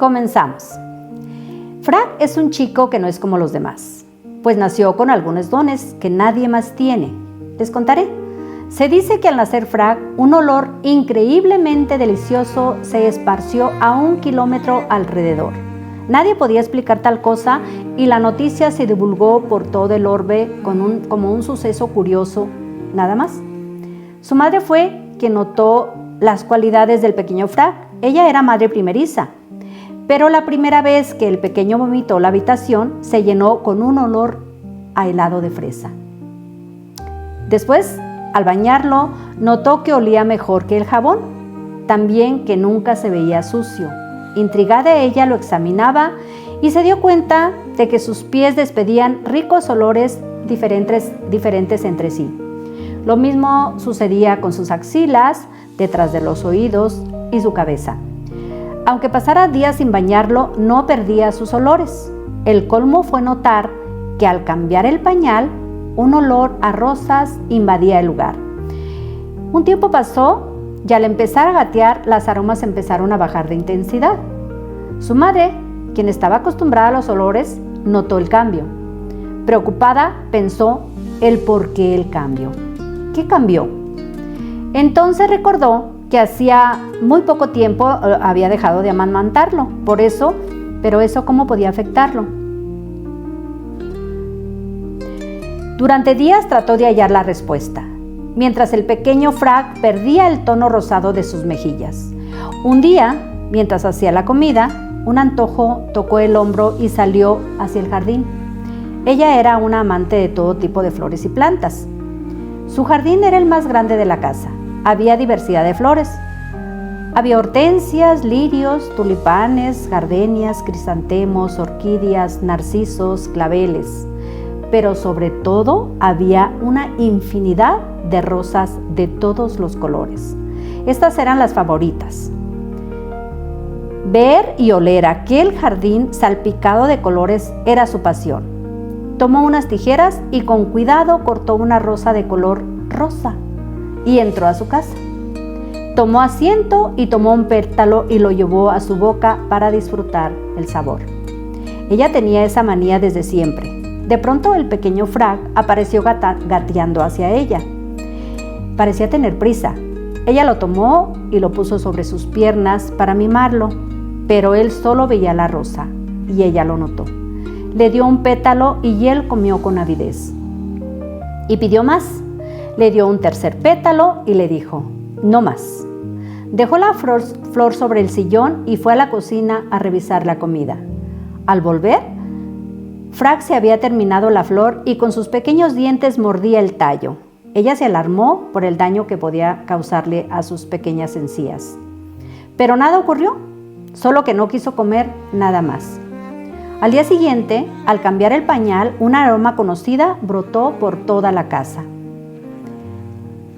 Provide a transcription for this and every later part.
Comenzamos. Frag es un chico que no es como los demás, pues nació con algunos dones que nadie más tiene. Les contaré. Se dice que al nacer Frag, un olor increíblemente delicioso se esparció a 1 kilómetro alrededor. Nadie podía explicar tal cosa y la noticia se divulgó por todo el orbe como un suceso curioso, nada más. Su madre fue quien notó las cualidades del pequeño Frag. Ella era madre primeriza, pero la primera vez que el pequeño vomitó la habitación se llenó con un olor a helado de fresa. Después, al bañarlo, notó que olía mejor que el jabón, también que nunca se veía sucio. Intrigada, ella lo examinaba y se dio cuenta de que sus pies despedían ricos olores diferentes entre sí. Lo mismo sucedía con sus axilas, detrás de los oídos y su cabeza. Aunque pasara días sin bañarlo, no perdía sus olores. El colmo fue notar que al cambiar el pañal, un olor a rosas invadía el lugar. Un tiempo pasó y al empezar a gatear, las aromas empezaron a bajar de intensidad. Su madre, quien estaba acostumbrada a los olores, notó el cambio. Preocupada, pensó el por qué el cambio. ¿Qué cambió? Entonces recordó que hacía muy poco tiempo había dejado de amamantarlo, pero eso ¿cómo podía afectarlo? Durante días trató de hallar la respuesta, mientras el pequeño Frag perdía el tono rosado de sus mejillas. Un día, mientras hacía la comida, un antojo tocó el hombro y salió hacia el jardín. Ella era una amante de todo tipo de flores y plantas. Su jardín era el más grande de la casa. Había diversidad de flores. Había hortensias, lirios, tulipanes, gardenias, crisantemos, orquídeas, narcisos, claveles. Pero sobre todo había una infinidad de rosas de todos los colores. Estas eran las favoritas. Ver y oler aquel jardín salpicado de colores era su pasión. Tomó unas tijeras y con cuidado cortó una rosa de color rosa y entró a su casa. Tomó asiento y tomó un pétalo y lo llevó a su boca para disfrutar el sabor. Ella tenía esa manía desde siempre. De pronto el pequeño Frag apareció gateando hacia ella. Parecía tener prisa. Ella lo tomó y lo puso sobre sus piernas para mimarlo, pero él solo veía la rosa y ella lo notó. Le dio un pétalo y él comió con avidez. Y pidió más. Le dio un tercer pétalo y le dijo, no más. Dejó la flor sobre el sillón y fue a la cocina a revisar la comida. Al volver, Frag se había terminado la flor y con sus pequeños dientes mordía el tallo. Ella se alarmó por el daño que podía causarle a sus pequeñas encías. Pero nada ocurrió, solo que no quiso comer nada más. Al día siguiente, al cambiar el pañal, una aroma conocida brotó por toda la casa.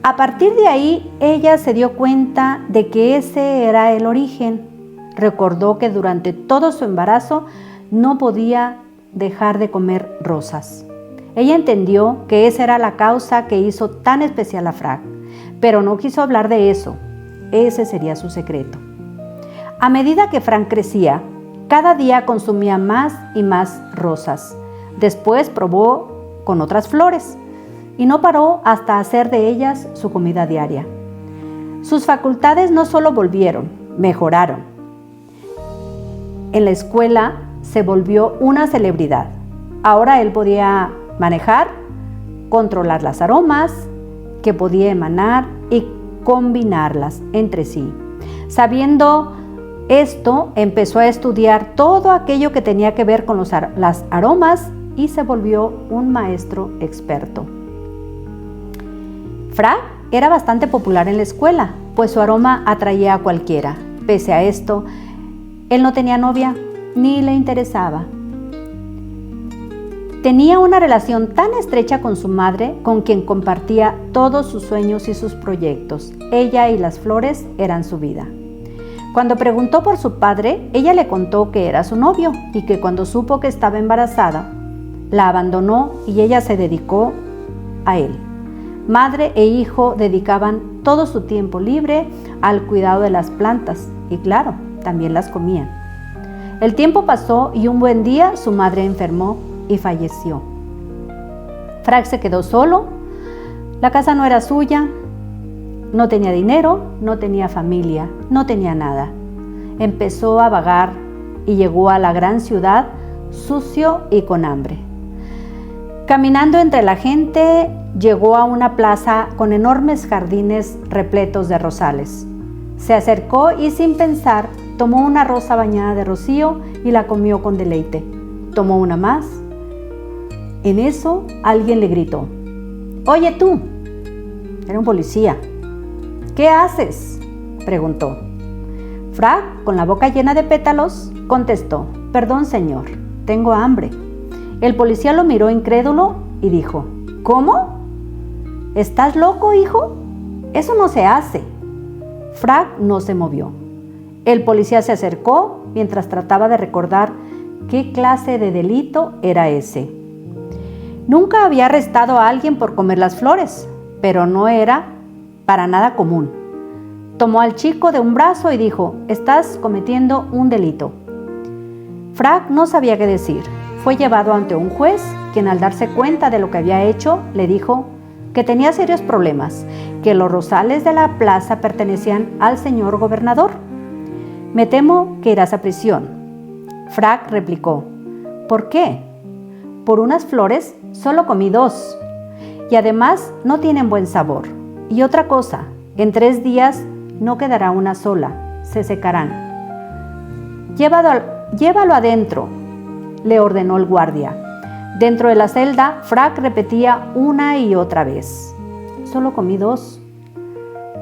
A partir de ahí, ella se dio cuenta de que ese era el origen. Recordó que durante todo su embarazo no podía dejar de comer rosas. Ella entendió que esa era la causa que hizo tan especial a Frag, pero no quiso hablar de eso. Ese sería su secreto. A medida que Frag crecía, cada día consumía más y más rosas. Después probó con otras flores y no paró hasta hacer de ellas su comida diaria. Sus facultades no solo volvieron, mejoraron. En la escuela se volvió una celebridad. Ahora él podía manejar, controlar las aromas que podía emanar y combinarlas entre sí. Sabiendo esto, empezó a estudiar todo aquello que tenía que ver con las aromas y se volvió un maestro experto. Frag era bastante popular en la escuela, pues su aroma atraía a cualquiera. Pese a esto, él no tenía novia ni le interesaba. Tenía una relación tan estrecha con su madre, con quien compartía todos sus sueños y sus proyectos. Ella y las flores eran su vida. Cuando preguntó por su padre, ella le contó que era su novio y que cuando supo que estaba embarazada, la abandonó y ella se dedicó a él. Madre e hijo dedicaban todo su tiempo libre al cuidado de las plantas y claro, también las comían. El tiempo pasó y un buen día su madre enfermó y falleció. Frank se quedó solo. La casa no era suya, no tenía dinero, no tenía familia, no tenía nada. Empezó a vagar y llegó a la gran ciudad sucio y con hambre. Caminando entre la gente, llegó a una plaza con enormes jardines repletos de rosales. Se acercó y sin pensar tomó una rosa bañada de rocío y la comió con deleite. Tomó una más. En eso alguien le gritó: «¡Oye tú!». Era un policía. «¿Qué haces?», preguntó. Frank, con la boca llena de pétalos, contestó: «Perdón, señor, tengo hambre». El policía lo miró incrédulo y dijo: «¿Cómo? ¿Estás loco, hijo? Eso no se hace». Frank no se movió. El policía se acercó mientras trataba de recordar qué clase de delito era ese. Nunca había arrestado a alguien por comer las flores, pero no era para nada común. Tomó al chico de un brazo y dijo: «Estás cometiendo un delito». Frank no sabía qué decir. Fue llevado ante un juez, quien al darse cuenta de lo que había hecho, le dijo que tenía serios problemas, que los rosales de la plaza pertenecían al señor gobernador. «Me temo que irás a prisión». Frank replicó: «¿Por qué?». «Por unas flores solo comí 2, y además no tienen buen sabor. Y otra cosa, en 3 días no quedará una sola, se secarán». Llévalo adentro», le ordenó el guardia. Dentro de la celda, Frank repetía una y otra vez: «Solo comí 2».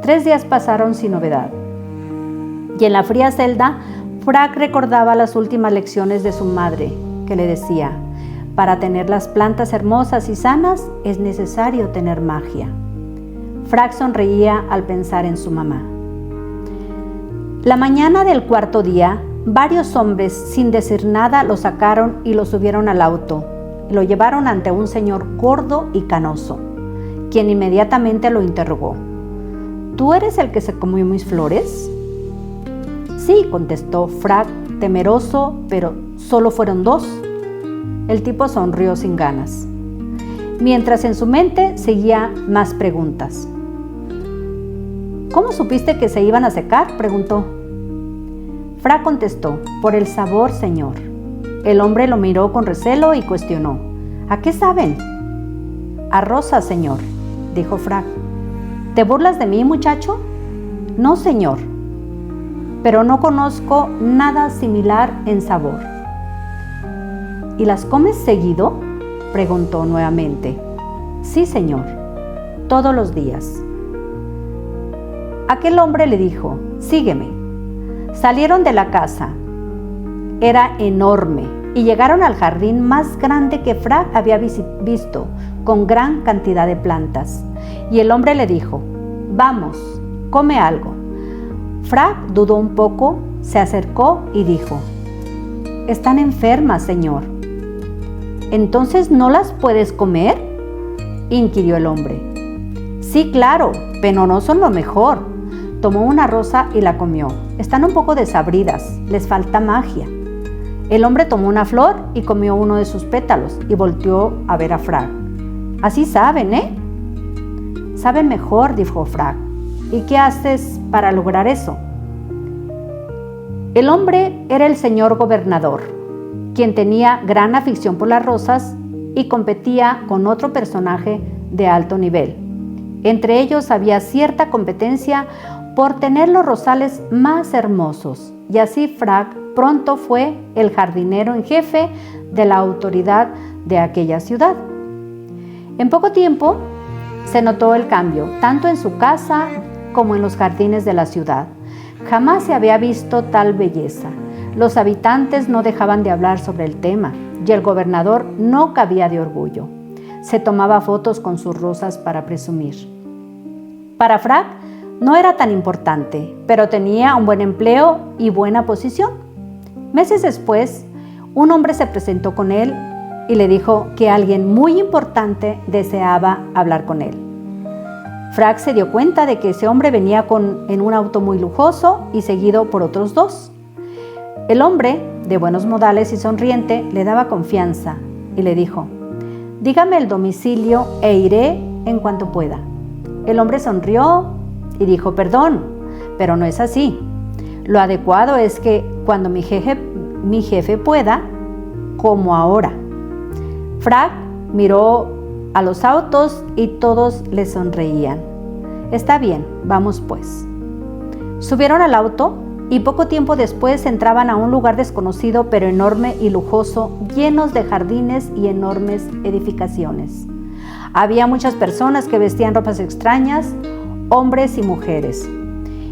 3 días pasaron sin novedad. Y en la fría celda, Frank recordaba las últimas lecciones de su madre, que le decía: «Para tener las plantas hermosas y sanas es necesario tener magia». Frank sonreía al pensar en su mamá. La mañana del 4.º día, varios hombres, sin decir nada, lo sacaron y lo subieron al auto. Lo llevaron ante un señor gordo y canoso, quien inmediatamente lo interrogó: «¿Tú eres el que se comió mis flores?». «Sí», contestó Frank, temeroso, «pero solo fueron 2». El tipo sonrió sin ganas, mientras en su mente seguía más preguntas. «¿Cómo supiste que se iban a secar?», preguntó. Frank contestó: «Por el sabor, señor». El hombre lo miró con recelo y cuestionó: «¿A qué saben?». «A rosa, señor», dijo Frank. «¿Te burlas de mí, muchacho?». «No, señor, pero no conozco nada similar en sabor». «¿Y las comes seguido?», preguntó nuevamente. «Sí, señor, todos los días». Aquel hombre le dijo: «Sígueme». Salieron de la casa. Era enorme y llegaron al jardín más grande que Frank había visto, con gran cantidad de plantas. Y el hombre le dijo: «Vamos, come algo». Frank dudó un poco, se acercó y dijo: «Están enfermas, señor». «¿Entonces no las puedes comer?», inquirió el hombre. «Sí, claro, pero no son lo mejor». Tomó una rosa y la comió. «Están un poco desabridas, les falta magia». El hombre tomó una flor y comió uno de sus pétalos y volteó a ver a Frank. «Así saben, ¿eh?». «Saben mejor», dijo Frank. «¿Y qué haces para lograr eso?». El hombre era el señor gobernador, quien tenía gran afición por las rosas y competía con otro personaje de alto nivel. Entre ellos había cierta competencia por tener los rosales más hermosos, y así Frank pronto fue el jardinero en jefe de la autoridad de aquella ciudad. En poco tiempo se notó el cambio, tanto en su casa como en los jardines de la ciudad. Jamás se había visto tal belleza. Los habitantes no dejaban de hablar sobre el tema, y el gobernador no cabía de orgullo. Se tomaba fotos con sus rosas para presumir. Para Frank no era tan importante, pero tenía un buen empleo y buena posición. Meses después, un hombre se presentó con él y le dijo que alguien muy importante deseaba hablar con él. Frank se dio cuenta de que ese hombre venía en un auto muy lujoso y seguido por otros 2. El hombre de buenos modales y sonriente, le daba confianza y le dijo: dígame el domicilio e iré en cuanto pueda. El hombre sonrió y dijo: perdón, pero no es así. Lo adecuado es que cuando mi jefe pueda, como ahora. Frank miró a los autos y todos le sonreían. Está bien, vamos pues. Subieron al auto y poco tiempo después entraban a un lugar desconocido pero enorme y lujoso, llenos de jardines y enormes edificaciones. Había muchas personas que vestían ropas extrañas, hombres y mujeres,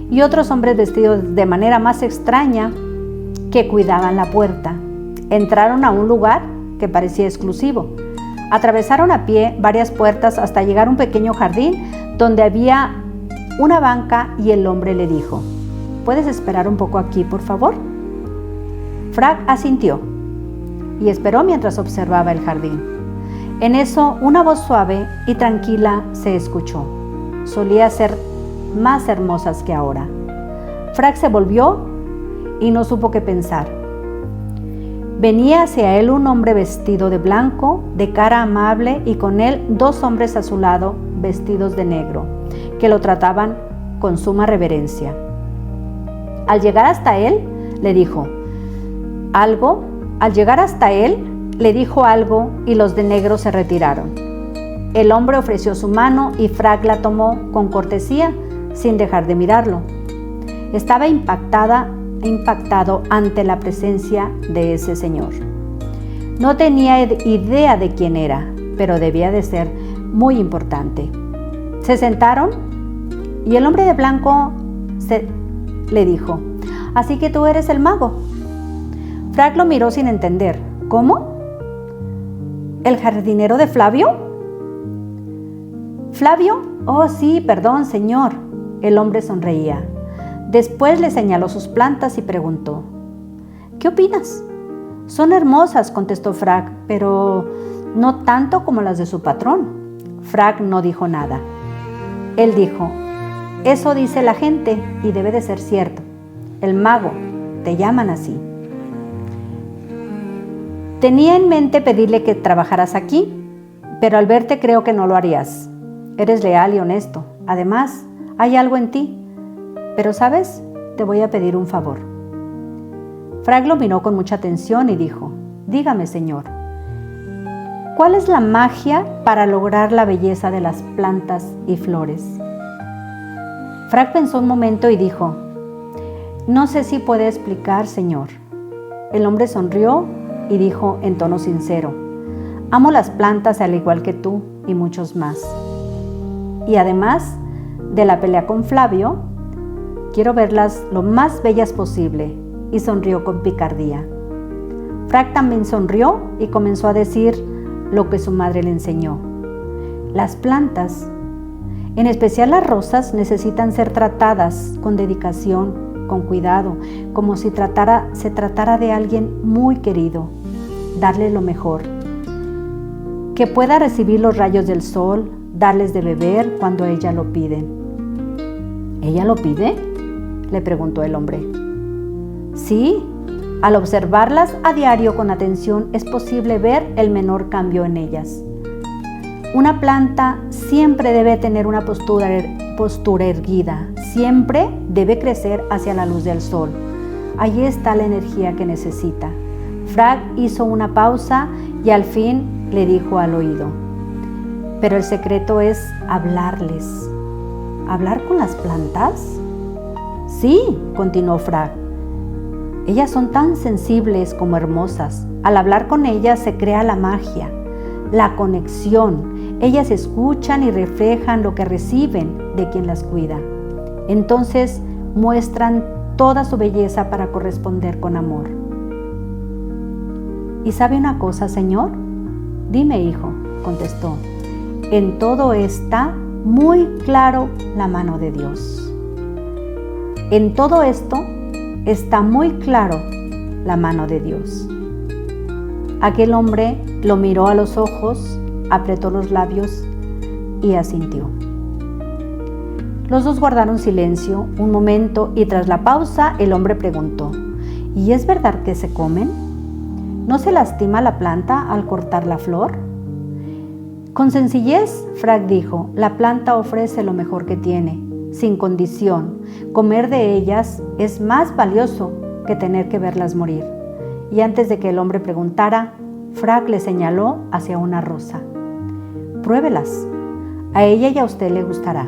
y otros hombres vestidos de manera más extraña que cuidaban la puerta. Entraron a un lugar que parecía exclusivo. Atravesaron a pie varias puertas hasta llegar a un pequeño jardín donde había una banca y el hombre le dijo: ¿puedes esperar un poco aquí, por favor? Frank asintió y esperó mientras observaba el jardín. En eso, una voz suave y tranquila se escuchó. Solía ser más hermosas que ahora. Frank se volvió y no supo qué pensar. Venía hacia él un hombre vestido de blanco, de cara amable, y con él dos hombres a su lado, vestidos de negro, que lo trataban con suma reverencia. Al llegar hasta él, le dijo algo y los de negro se retiraron. El hombre ofreció su mano y Frank la tomó con cortesía, sin dejar de mirarlo. Estaba impactado ante la presencia de ese señor. No tenía idea de quién era, pero debía de ser muy importante. Se sentaron y el hombre de blanco le dijo: ¿así que tú eres el mago? Frank lo miró sin entender. ¿Cómo? ¿El jardinero de Flavio? ¿Flavio? Oh, sí, perdón, señor. El hombre sonreía. Después le señaló sus plantas y preguntó: ¿qué opinas? Son hermosas, contestó Frank, pero no tanto como las de su patrón. Frank no dijo nada. Él dijo: eso dice la gente y debe de ser cierto. El mago, te llaman así. Tenía en mente pedirle que trabajaras aquí, pero al verte creo que no lo harías. Eres leal y honesto. Además, hay algo en ti. Pero, ¿sabes? Te voy a pedir un favor. Frank lo miró con mucha atención y dijo: dígame, señor, ¿cuál es la magia para lograr la belleza de las plantas y flores? Frank pensó un momento y dijo: no sé si puede explicar, señor. El hombre sonrió y dijo en tono sincero: amo las plantas al igual que tú y muchos más. Y además de la pelea con Flavio, quiero verlas lo más bellas posible. Y sonrió con picardía. Frank también sonrió y comenzó a decir lo que su madre le enseñó. Las plantas, en especial las rosas, necesitan ser tratadas con dedicación, con cuidado, como si se tratara de alguien muy querido. Darle lo mejor, que pueda recibir los rayos del sol, darles de beber cuando ella lo pide. ¿Ella lo pide?, le preguntó el hombre. Sí, al observarlas a diario con atención es posible ver el menor cambio en ellas. Una planta siempre debe tener una postura erguida, siempre debe crecer hacia la luz del sol. Allí está la energía que necesita. Frank hizo una pausa y al fin le dijo al oído: pero el secreto es hablarles. ¿Hablar con las plantas? Sí, continuó Frank. Ellas son tan sensibles como hermosas. Al hablar con ellas se crea la magia, la conexión. Ellas escuchan y reflejan lo que reciben de quien las cuida. Entonces muestran toda su belleza para corresponder con amor. ¿Y sabe una cosa, señor? Dime, hijo, contestó. En todo está muy claro la mano de Dios. En todo esto está muy claro la mano de Dios. Aquel hombre lo miró a los ojos, apretó los labios y asintió. Los dos guardaron silencio un momento y tras la pausa el hombre preguntó: ¿Y es verdad que se comen? ¿No se lastima la planta al cortar la flor? Con sencillez, Frag dijo, la planta ofrece lo mejor que tiene, sin condición. Comer de ellas es más valioso que tener que verlas morir. Y antes de que el hombre preguntara, Frag le señaló hacia una rosa. Pruébelas, a ella y a usted le gustará.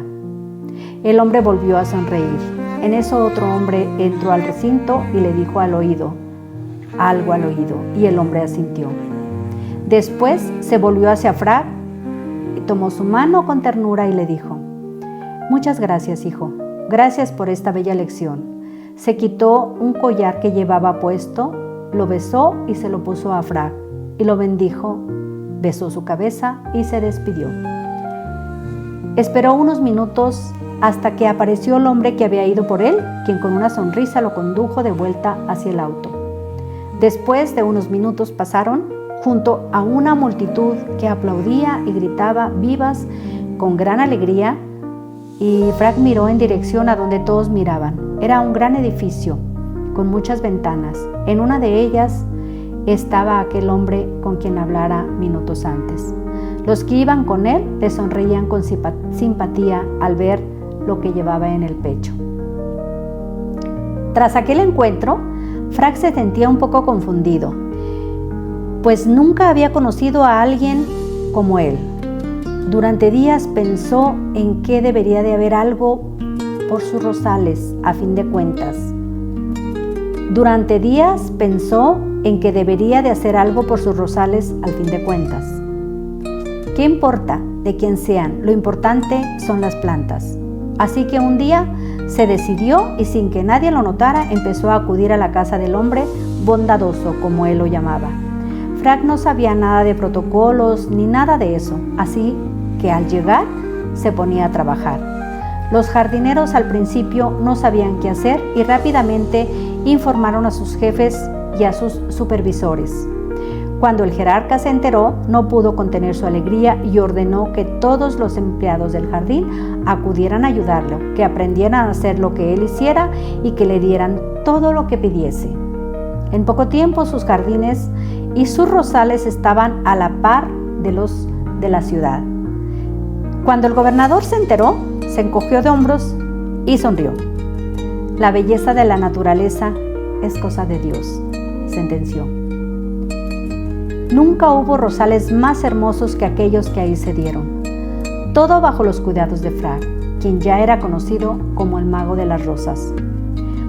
El hombre volvió a sonreír. En eso otro hombre entró al recinto y le dijo algo al oído, y el hombre asintió. Después se volvió hacia Frag y tomó su mano con ternura y le dijo, muchas gracias, hijo, gracias por esta bella lección. Se quitó un collar que llevaba puesto, lo besó y se lo puso a Frag, y lo bendijo, besó su cabeza y se despidió. Esperó unos minutos hasta que apareció el hombre que había ido por él, quien con una sonrisa lo condujo de vuelta hacia el auto. Después de unos minutos pasaron junto a una multitud que aplaudía y gritaba vivas con gran alegría, y Frag miró en dirección a donde todos miraban. Era un gran edificio con muchas ventanas. En una de ellas estaba aquel hombre con quien hablara minutos antes. Los que iban con él le sonreían con simpatía al ver lo que llevaba en el pecho. Tras aquel encuentro, Frag se sentía un poco confundido, pues nunca había conocido a alguien como él. Durante días pensó en que debería de haber algo por sus rosales, a fin de cuentas. Durante días pensó en que debería de hacer algo por sus rosales, al fin de cuentas. ¿Qué importa de quién sean? Lo importante son las plantas. Así que un día se decidió y sin que nadie lo notara empezó a acudir a la casa del hombre bondadoso, como él lo llamaba. Frag no sabía nada de protocolos ni nada de eso, así que al llegar se ponía a trabajar. Los jardineros al principio no sabían qué hacer y rápidamente informaron a sus jefes y a sus supervisores. Cuando el jerarca se enteró, no pudo contener su alegría y ordenó que todos los empleados del jardín acudieran a ayudarlo, que aprendieran a hacer lo que él hiciera y que le dieran todo lo que pidiese. En poco tiempo sus jardines y sus rosales estaban a la par de los de la ciudad. Cuando el gobernador se enteró, se encogió de hombros y sonrió. La belleza de la naturaleza es cosa de Dios, sentenció. Nunca hubo rosales más hermosos que aquellos que ahí se dieron. Todo bajo los cuidados de Frag, quien ya era conocido como el mago de las rosas.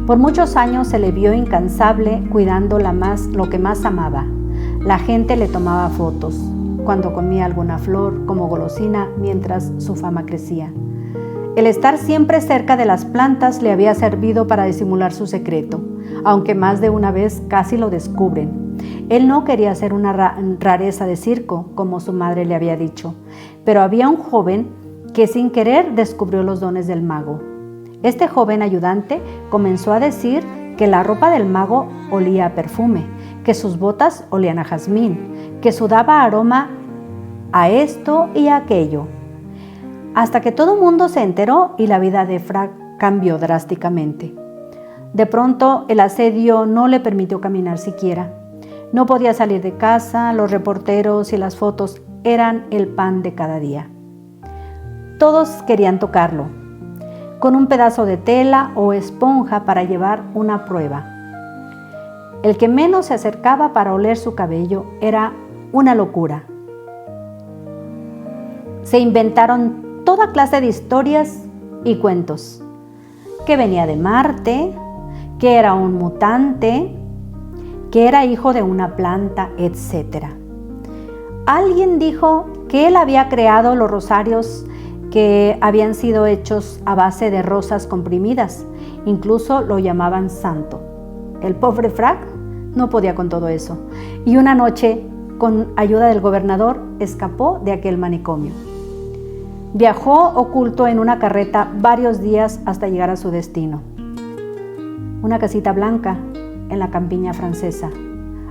Por muchos años se le vio incansable cuidando lo que más amaba. La gente le tomaba fotos cuando comía alguna flor como golosina mientras su fama crecía. El estar siempre cerca de las plantas le había servido para disimular su secreto, aunque más de una vez casi lo descubren. Él no quería ser una rareza de circo, como su madre le había dicho, pero había un joven que sin querer descubrió los dones del mago. Este joven ayudante comenzó a decir que la ropa del mago olía a perfume, que sus botas olían a jazmín, que sudaba aroma a esto y a aquello. Hasta que todo el mundo se enteró y la vida de Frag cambió drásticamente. De pronto el asedio no le permitió caminar siquiera. No podía salir de casa, los reporteros y las fotos eran el pan de cada día. Todos querían tocarlo, con un pedazo de tela o esponja para llevar una prueba. El que menos se acercaba para oler su cabello era una locura. Se inventaron toda clase de historias y cuentos, que venía de Marte, que era un mutante, que era hijo de una planta, etc. Alguien dijo que él había creado los rosarios que habían sido hechos a base de rosas comprimidas, incluso lo llamaban santo. El pobre Frag no podía con todo eso, y una noche, con ayuda del gobernador, escapó de aquel manicomio. Viajó oculto en una carreta varios días hasta llegar a su destino. Una casita blanca en la campiña francesa,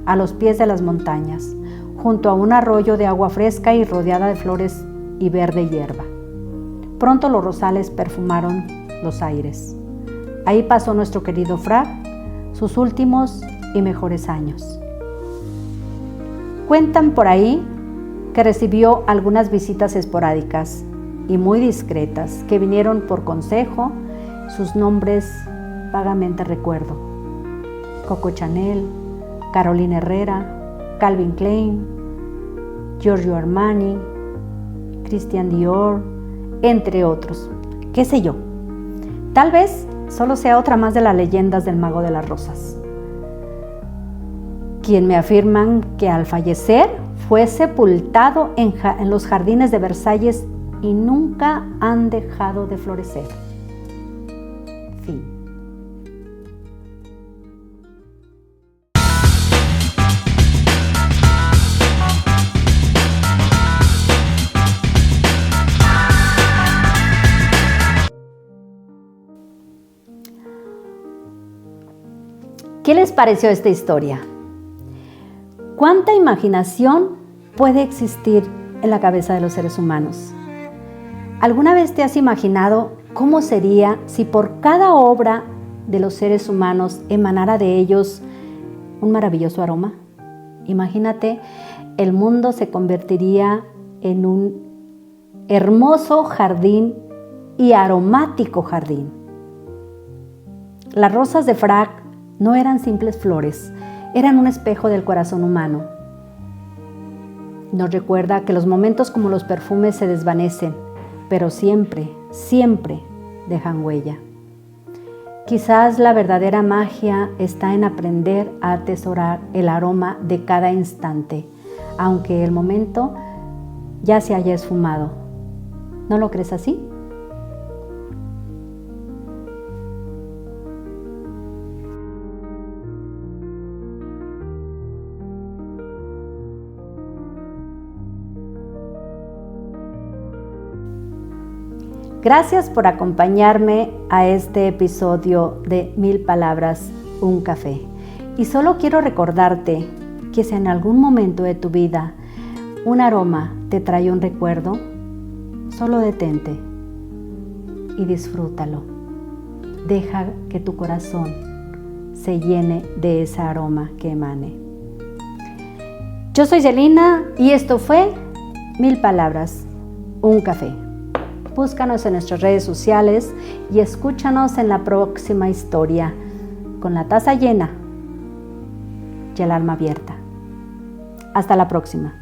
a los pies de las montañas, junto a un arroyo de agua fresca y rodeada de flores y verde hierba. Pronto los rosales perfumaron los aires. Ahí pasó nuestro querido Frag sus últimos y mejores años. Cuentan por ahí que recibió algunas visitas esporádicas y muy discretas que vinieron por consejo. Sus nombres vagamente recuerdo: Coco Chanel, Carolina Herrera, Calvin Klein, Giorgio Armani, Christian Dior, entre otros. ¿Qué sé yo? Tal vez solo sea otra más de las leyendas del Mago de las Rosas, quien me afirman que al fallecer fue sepultado en los jardines de Versalles y nunca han dejado de florecer. Fin. ¿Qué les pareció esta historia? ¿Cuánta imaginación puede existir en la cabeza de los seres humanos? ¿Alguna vez te has imaginado cómo sería si por cada obra de los seres humanos emanara de ellos un maravilloso aroma? Imagínate, el mundo se convertiría en un hermoso jardín y aromático jardín. Las rosas de frac no eran simples flores, eran un espejo del corazón humano. Nos recuerda que los momentos como los perfumes se desvanecen, pero siempre, siempre dejan huella. Quizás la verdadera magia está en aprender a atesorar el aroma de cada instante, aunque el momento ya se haya esfumado. ¿No lo crees así? Gracias por acompañarme a este episodio de 1000 palabras, un café. Y solo quiero recordarte que si en algún momento de tu vida un aroma te trae un recuerdo, solo detente y disfrútalo. Deja que tu corazón se llene de ese aroma que emane. Yo soy Celina y esto fue 1000 palabras, un café. Búscanos en nuestras redes sociales y escúchanos en la próxima historia, con la taza llena y el alma abierta. Hasta la próxima.